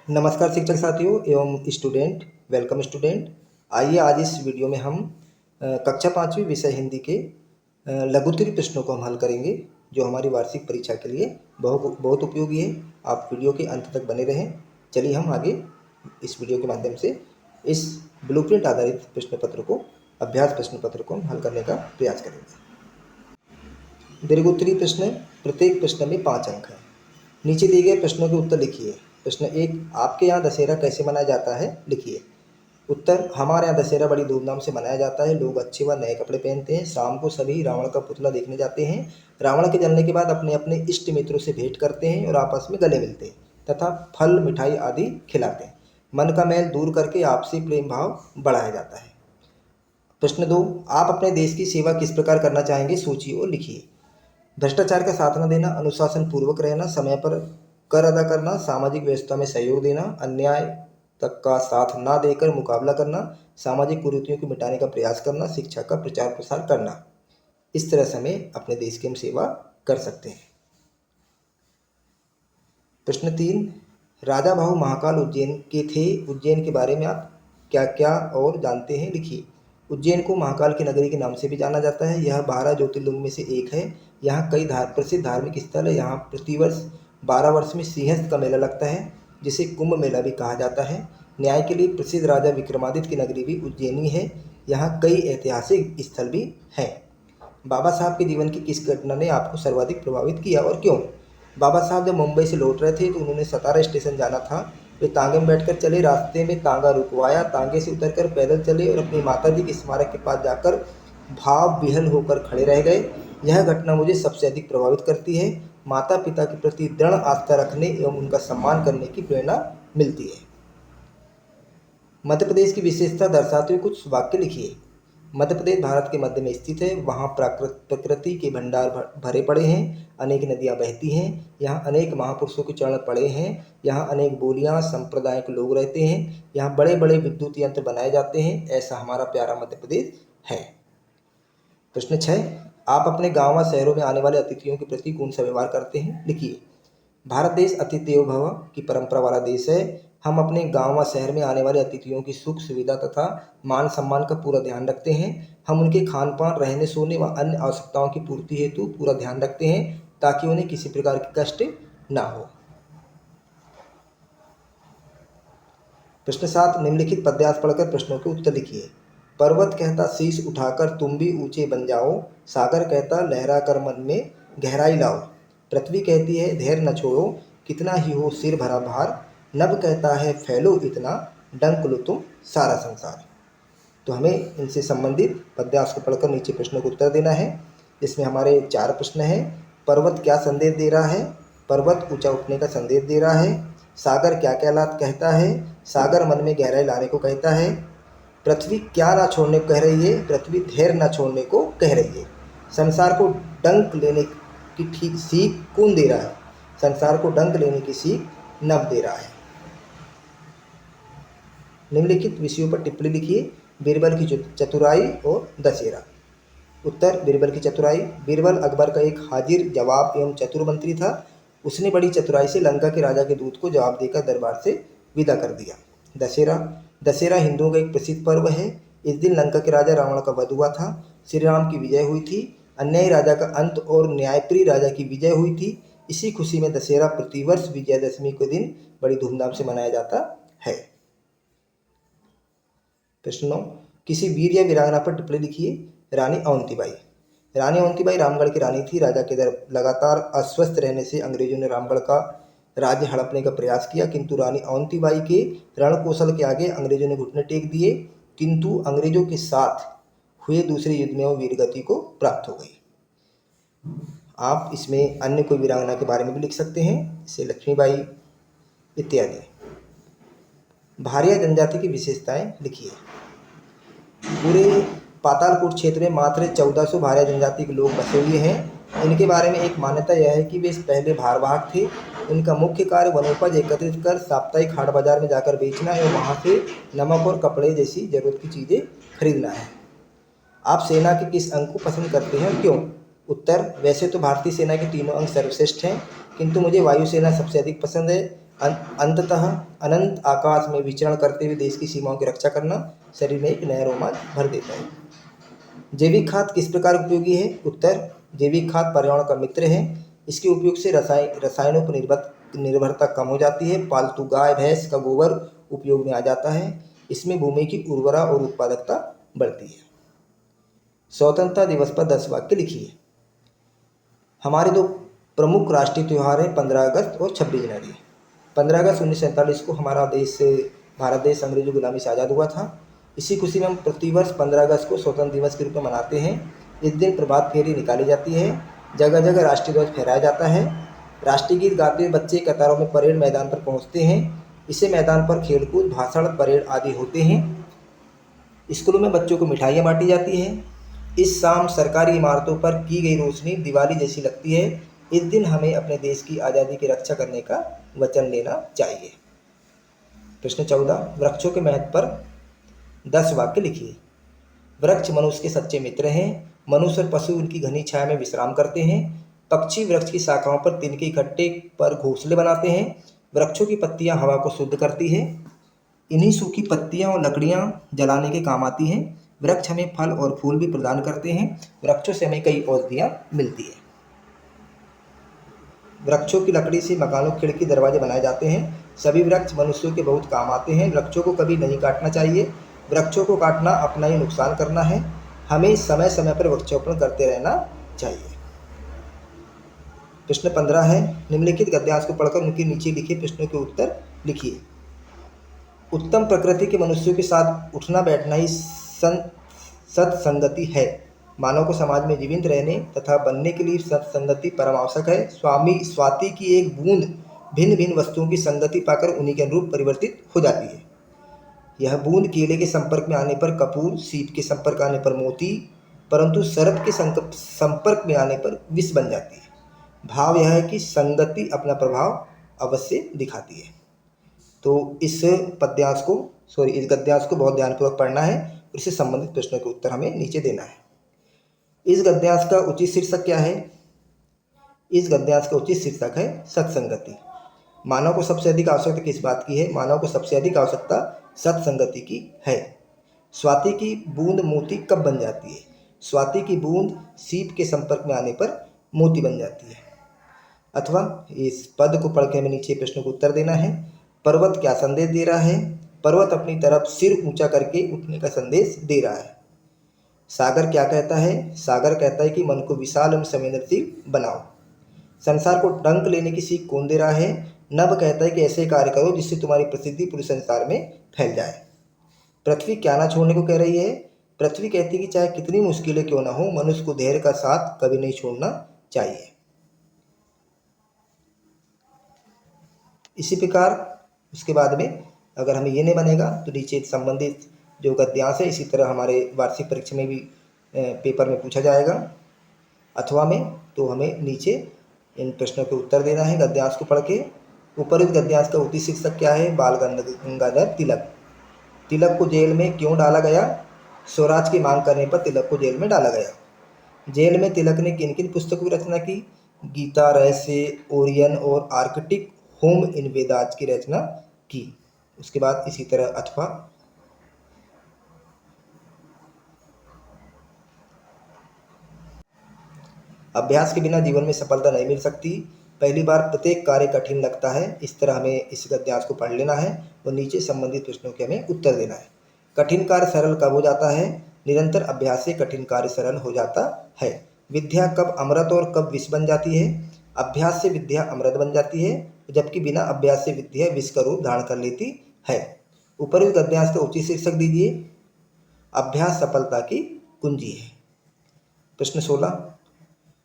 नमस्कार शिक्षक साथियों एवं स्टूडेंट। Welcome student. आइए आज इस वीडियो में हम कक्षा 5वीं विषय हिंदी के लघुत्तरीय प्रश्नों को हम हल करेंगे, जो हमारी वार्षिक परीक्षा के लिए बहुत बहुत उपयोगी है। आप वीडियो के अंत तक बने रहें। चलिए हम आगे इस वीडियो के माध्यम से इस ब्लूप्रिंट आधारित प्रश्न पत्र को, अभ्यास प्रश्न पत्र को हम हल करने का प्रयास करेंगे। दीर्घोत्तरीय प्रश्न, प्रत्येक प्रश्न में 5 अंक हैं। नीचे दिए गए प्रश्नों के उत्तर लिखिए। प्रश्न 1, आपके यहाँ दशहरा कैसे मनाया जाता है, लिखिए। उत्तर, हमारे यहाँ दशहरा बड़ी धूमधाम से मनाया जाता है। लोग अच्छे व नए कपड़े पहनते हैं। शाम को सभी रावण का पुतला देखने जाते हैं। रावण के जलने के बाद अपने अपने इष्ट मित्रों से भेंट करते हैं और आपस में गले मिलते हैं तथा फल मिठाई आदि खिलाते हैं। मन का मैल दूर करके आपसी प्रेम भाव बढ़ाया जाता है। प्रश्न 2, आप अपने देश की सेवा किस प्रकार करना चाहेंगे, सोचिए और लिखिए। भ्रष्टाचार का साथ न देना, अनुशासन पूर्वक रहना, समय पर कर अदा करना, सामाजिक व्यवस्था में सहयोग देना, अन्याय तक का साथ ना देकर मुकाबला करना, सामाजिक कुरीतियों को मिटाने का प्रयास करना, शिक्षा का प्रचार प्रसार करना। इस तरह से हमें अपने देश की हम सेवा कर सकते हैं। प्रश्न 3, राजा भाऊ महाकाल उज्जैन के थे। उज्जैन के बारे में आप क्या क्या और जानते हैं, लिखिए। उज्जैन को महाकाल की नगरी के नाम से भी जाना जाता है। यह 12 ज्योतिर्लिंग में से एक है। यहाँ कई प्रसिद्ध धार्मिक स्थल है। यहाँ प्रतिवर्ष 12 वर्ष में सिंहस्थ का मेला लगता है, जिसे कुंभ मेला भी कहा जाता है। न्याय के लिए प्रसिद्ध राजा विक्रमादित्य की नगरी भी उज्जैनी है। यहाँ कई ऐतिहासिक स्थल भी हैं। बाबा साहब के जीवन की किस घटना ने आपको सर्वाधिक प्रभावित किया और क्यों? बाबा साहब जब मुंबई से लौट रहे थे तो उन्होंने सतारा स्टेशन जाना था। वे तांगे में बैठकर चले। रास्ते में तांगा रुकवाया, तांगे से उतरकर पैदल चले और अपनी माता जी के स्मारक के पास जाकर भाव विह्वल होकर खड़े रह गए। यह घटना मुझे सबसे अधिक प्रभावित करती है। माता पिता के प्रति दृढ़ आस्था रखने एवं उनका सम्मान करने की प्रेरणा मिलती है। मध्य प्रदेश की विशेषता दर्शाते हुए कुछ वाक्य लिखिए। मध्य प्रदेश भारत के मध्य में स्थित है। वहाँ प्रकृति के भंडार भरे पड़े हैं। अनेक नदियाँ बहती हैं। यहाँ अनेक महापुरुषों के चरण पड़े हैं। यहाँ अनेक बोलियाँ संप्रदाय के लोग रहते हैं। यहाँ बड़े बड़े विद्युत यंत्र बनाए जाते हैं। ऐसा हमारा प्यारा मध्य प्रदेश है। प्रश्न 6, आप अपने गाँव व शहरों में आने वाले अतिथियों के प्रति कौन सा व्यवहार करते हैं, लिखिए। भारत देश अतिथि देवो भव की परंपरा वाला देश है। हम अपने गांव व शहर में आने वाले अतिथियों की सुख सुविधा तथा मान सम्मान का पूरा ध्यान रखते हैं। हम उनके खान पान, रहने सोने व अन्य आवश्यकताओं की पूर्ति हेतु पूरा ध्यान रखते हैं ताकि उन्हें किसी प्रकार की कष्ट ना हो। प्रश्न 7, निम्नलिखित पद्यांश पढ़कर प्रश्नों के उत्तर लिखिए। पर्वत कहता शीश उठाकर तुम भी ऊंचे बन जाओ। सागर कहता लहरा कर मन में गहराई लाओ। पृथ्वी कहती है धैर्य न छोड़ो, कितना ही हो सिर भरा भार। नभ कहता है फैलो इतना, डंक लो तुम सारा संसार। तो हमें इनसे संबंधित पद्यांश को पढ़कर नीचे प्रश्नों को उत्तर देना है। इसमें हमारे 4 प्रश्न हैं। पर्वत क्या संदेश दे रहा है? पर्वत ऊंचा उठने का संदेश दे रहा है। सागर क्या कहता है? सागर मन में गहराई लाने को कहता है। पृथ्वी क्या ना छोड़ने को कह रही है? पृथ्वी धैर्य ना छोड़ने को कह रही है। संसार को डंक लेने की ठीक सीख कौन दे रहा है? संसार को डंक लेने की सीख नभ दे रहा है। निम्नलिखित विषयों पर टिप्पणी लिखिए। बीरबल की चतुराई और दशहरा। उत्तर, बीरबल की चतुराई। बीरबल अकबर का एक हाजिर जवाब एवं चतुर मंत्री था। उसने बड़ी चतुराई से लंका के राजा के दूत को जवाब देकर दरबार से विदा कर दिया। दशहरा, दशहरा हिंदुओं का एक प्रसिद्ध पर्व है। इस दिन लंका के राजा रावण का वध हुआ था। श्री राम की विजय हुई थी। अन्यायी राजा का अंत और न्यायप्रिय राजा की विजय हुई थी। इसी खुशी में दशहरा प्रतिवर्ष विजयादशमी के दिन बड़ी धूमधाम से मनाया जाता है। प्रश्न 9, किसी वीर या वीरांगना पर टिप्पणी लिखिए। रानी अवंतीबाई। रानी अवंतीबाई रामगढ़ की रानी थी। राजा के लगातार अस्वस्थ रहने से अंग्रेजों ने रामगढ़ का राज्य हड़पने का प्रयास किया, किंतु रानी अवंतीबाई के रणकौशल के आगे अंग्रेजों ने घुटने टेक दिए, किंतु अंग्रेजों के साथ हुए दूसरे युद्ध में वो वीरगति को प्राप्त हो गई। आप इसमें अन्य कोई वीरांगना के बारे में भी लिख सकते हैं, जैसे लक्ष्मीबाई इत्यादि। भारिया जनजाति की विशेषताएं लिखिए। पूरे पातालकोट क्षेत्र में मात्र 1400 भारिया जनजाति के लोग बसे हुए हैं। इनके बारे में एक मान्यता यह है कि वे पहले भारवाहक थे। इनका मुख्य कार्य वनोपज एकत्रित कर साप्ताहिक हाट बाजार में जाकर बेचना एवं वहाँ से नमक और कपड़े जैसी जरूरत की चीज़ें खरीदना है। आप सेना के किस अंग को पसंद करते हैं और क्यों? उत्तर, वैसे तो भारतीय सेना के तीनों अंग सर्वश्रेष्ठ हैं, किंतु मुझे वायुसेना सबसे अधिक पसंद है। अंततः अनंत आकाश में विचरण करते हुए देश की सीमाओं की रक्षा करना शरीर में एक नया रोमांच भर देता है। जैविक खाद किस प्रकार उपयोगी है? उत्तर, जैविक खाद पर्यावरण का मित्र है। इसके उपयोग से रसायनों पर निर्भरता कम हो जाती है। पालतू गाय भैंस का गोबर उपयोग में आ जाता है। इसमें भूमि की उर्वरा और उत्पादकता बढ़ती है। स्वतंत्रता दिवस पर 10 वाक्य लिखिए। हमारे दो प्रमुख राष्ट्रीय त्यौहार हैं 15 अगस्त और 26 जनवरी। 15 अगस्त 1947 को हमारा भारत देश अंग्रेजों की गुलामी से आज़ाद हुआ था। इसी खुशी में हम प्रतिवर्ष 15 अगस्त को स्वतंत्र दिवस के रूप में मनाते हैं। इस दिन प्रभात फेरी निकाली जाती है। जगह जगह राष्ट्रीय ध्वज फहराया जाता है। राष्ट्रीय गीत गाते हुए बच्चे कतारों में परेड मैदान पर पहुंचते हैं। इसे मैदान पर खेलकूद, भाषण, परेड आदि होते हैं। स्कूलों में बच्चों को मिठाइयाँ बांटी जाती हैं। इस शाम सरकारी इमारतों पर की गई रोशनी दिवाली जैसी लगती है। इस दिन हमें अपने देश की आज़ादी की रक्षा करने का वचन लेना चाहिए। प्रश्न 14, वृक्षों के महत्व पर 10 वाक्य लिखिए। वृक्ष मनुष्य के सच्चे मित्र हैं। मनुष्य और पशु उनकी घनी छाया में विश्राम करते हैं। पक्षी वृक्ष की शाखाओं पर तिनके इकट्ठे पर घोंसले बनाते हैं। वृक्षों की पत्तियां हवा को शुद्ध करती है। इन्हीं सूखी पत्तियां और लकड़ियां जलाने के काम आती हैं। वृक्ष हमें फल और फूल भी प्रदान करते हैं। वृक्षों से हमें कई औषधियां मिलती हैं। वृक्षों की लकड़ी से मकानों, खिड़की, दरवाजे बनाए जाते हैं। सभी वृक्ष मनुष्यों के बहुत काम आते हैं। वृक्षों को कभी नहीं काटना चाहिए। वृक्षों को काटना अपना ही नुकसान करना है। हमें समय समय पर वृक्षारोपण करते रहना चाहिए। प्रश्न 15 है, निम्नलिखित गद्यांश को पढ़कर उनके नीचे लिखे प्रश्नों के उत्तर लिखिए। उत्तम प्रकृति के मनुष्यों के साथ उठना बैठना ही सत्संगति है। मानव को समाज में जीवित रहने तथा बनने के लिए सत्संगति परम आवश्यक है। स्वाति की एक बूंद भिन्न भिन्न वस्तुओं की संगति पाकर उन्हीं के अनुरूप परिवर्तित हो जाती है। यह बूंद केले के संपर्क में आने पर कपूर, सीप के संपर्क आने पर मोती, परंतु सर्प के संपर्क में आने पर विष बन जाती है। भाव यह है कि संगति अपना प्रभाव अवश्य दिखाती है। तो इस गद्यांश को बहुत ध्यानपूर्वक पढ़ना है और इससे संबंधित प्रश्नों के उत्तर हमें नीचे देना है। इस गद्यांश का उचित शीर्षक क्या है? इस गद्यांश का उचित शीर्षक है सत्संगति। मानव को सबसे अधिक आवश्यकता किस बात की है? मानव को सबसे अधिक आवश्यकता सत्संगति की है। स्वाति की बूंद मोती कब बन जाती है? स्वाति की बूंद सीप के संपर्क में आने पर मोती बन जाती है। अथवा इस पद को पढ़ के हमें नीचे प्रश्नों को उत्तर देना है। पर्वत क्या संदेश दे रहा है? पर्वत अपनी तरफ सिर ऊंचा करके उठने का संदेश दे रहा है। सागर क्या कहता है? सागर कहता है कि मन को विशाल एवं संवेदनशील बनाओ। संसार को डंक लेने की सीख कौन दे रहा है? नभ कहता है कि ऐसे कार्य करो जिससे तुम्हारी प्रसिद्धि पूरे संसार में फैल जाए। पृथ्वी क्या ना छोड़ने को कह रही है? पृथ्वी कहती है कि चाहे कितनी मुश्किलें क्यों ना हो, मनुष्य को धैर्य का साथ कभी नहीं छोड़ना चाहिए। इसी प्रकार उसके बाद में अगर हमें ये नहीं बनेगा तो नीचे संबंधित जो गद्यांश है इसी तरह हमारे वार्षिक परीक्षा में भी पेपर में पूछा जाएगा अथवा में, तो हमें नीचे इन प्रश्नों के उत्तर देना है गद्यांश को पढ़ के। उपरोक्त गद्यांश का उचित शीर्षक क्या है? बाल गंगाधर तिलक। तिलक को जेल में क्यों डाला गया? स्वराज की मांग करने पर तिलक को जेल में डाला गया। जेल में तिलक ने किन किन पुस्तकों की रचना की? गीता, रहस्य, ओरियन और आर्कटिक होम इन वेदाज की रचना की। उसके बाद इसी तरह अथवा अभ्यास के बिना जीवन में सफलता नहीं मिल सकती। पहली बार प्रत्येक कार्य कठिन लगता है। इस तरह हमें इस गद्यांश को पढ़ लेना है और नीचे संबंधित प्रश्नों के हमें उत्तर देना है। कठिन कार्य सरल कब हो जाता है? निरंतर अभ्यास से कठिन कार्य सरल हो जाता है। विद्या कब अमृत और कब विष बन जाती है? अभ्यास से विद्या अमृत बन जाती है, जबकि बिना अभ्यास से विद्या विष का रूप धारण कर लेती है। उपरोक्त गद्यांश का उचित शीर्षक दीजिए। अभ्यास सफलता की कुंजी है। प्रश्न 16,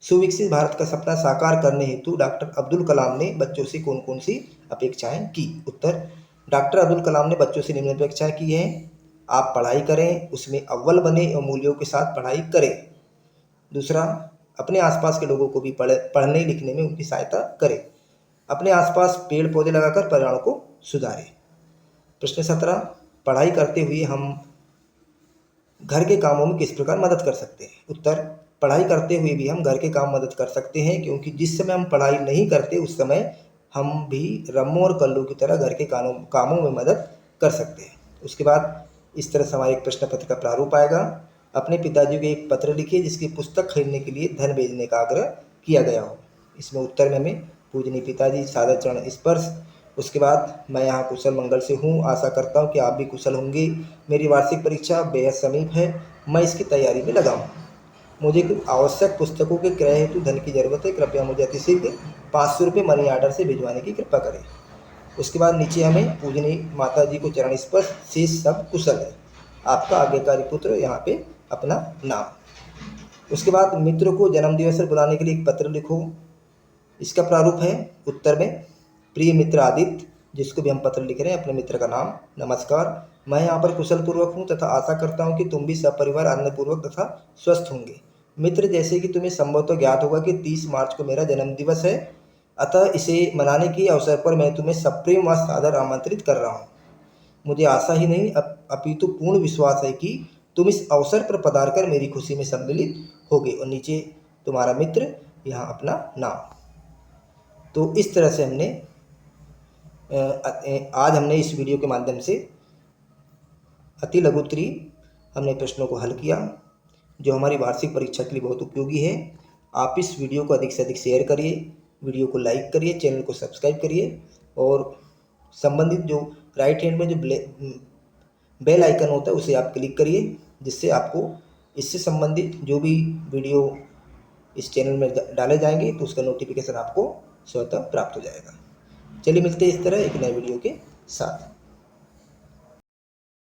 सुविकसित भारत का सपना साकार करने हेतु डॉक्टर अब्दुल कलाम ने बच्चों से कौन कौन सी अपेक्षाएं की? उत्तर, डॉक्टर अब्दुल कलाम ने बच्चों से निम्न अपेक्षाएं की हैं। आप पढ़ाई करें, उसमें अव्वल बने और मूल्यों के साथ पढ़ाई करें। दूसरा, अपने आसपास के लोगों को भी पढ़ने लिखने में उनकी सहायता करें। अपने आसपास पेड़ पौधे लगाकर पर्यावरण को सुधारें। प्रश्न 17, पढ़ाई करते हुए हम घर के कामों में किस प्रकार मदद कर सकते हैं? उत्तर, पढ़ाई करते हुए भी हम घर के काम मदद कर सकते हैं, क्योंकि जिस समय हम पढ़ाई नहीं करते उस समय हम भी रम्मू और कल्लू की तरह घर के कामों में मदद कर सकते हैं। उसके बाद इस तरह से हमारे एक प्रश्न पत्र का प्रारूप आएगा। अपने पिताजी को एक पत्र लिखिए जिसकी पुस्तक खरीदने के लिए धन भेजने का आग्रह किया गया हो। इसमें उत्तर में हमें पूजनीय पिताजी, सादर चरण स्पर्श। उसके बाद मैं यहाँ कुशल मंगल से हूँ, आशा करता हूँ कि आप भी कुशल होंगे। मेरी वार्षिक परीक्षा बेहद समीप है, मैं इसकी तैयारी में लगा हूँ। मुझे कुछ आवश्यक पुस्तकों के क्रय हेतु धन की ज़रूरत है, कृपया मुझे अतिशीघ्र 500 रुपये मनी आर्डर से भिजवाने की कृपा करें। उसके बाद नीचे हमें पूजनीय माता जी को चरण स्पर्श, शेष सब कुशल है, आपका आज्ञाकारी पुत्र, यहाँ पे अपना नाम। उसके बाद मित्र को जन्मदिवस पर बुलाने के लिए एक पत्र लिखो। इसका प्रारूप है उत्तर में, प्रिय मित्र आदित्य, जिसको भी हम पत्र लिख रहे हैं, अपने मित्र का नाम। नमस्कार, मैं यहाँ पर कुशल पूर्वक हूँ तथा आशा करता हूँ कि तुम भी सपरिवार आनंदपूर्वक तथा स्वस्थ होंगे। मित्र, जैसे कि तुम्हें संभवतः ज्ञात होगा कि 30 मार्च को मेरा जन्मदिवस है, अतः इसे मनाने के अवसर पर मैं तुम्हें सप्रेम व सादर आमंत्रित कर रहा हूँ। मुझे आशा ही नहीं अपितु पूर्ण विश्वास है कि तुम इस अवसर पर पधार कर मेरी खुशी में सम्मिलित होगे। और नीचे तुम्हारा मित्र, यहाँ अपना नाम। तो इस तरह से हमने आज हमने इस वीडियो के माध्यम से अति लघुत्तरी हमने प्रश्नों को हल किया, जो हमारी वार्षिक परीक्षा के लिए बहुत उपयोगी है। आप इस वीडियो को अधिक से अधिक शेयर करिए, वीडियो को लाइक करिए, चैनल को सब्सक्राइब करिए और संबंधित जो राइट हैंड में जो बेल आइकन होता है उसे आप क्लिक करिए, जिससे आपको इससे संबंधित जो भी वीडियो इस चैनल में डाले जाएंगे तो उसका नोटिफिकेशन आपको स्वतः प्राप्त हो जाएगा। चलिए मिलते हैं इस तरह एक नए वीडियो के साथ।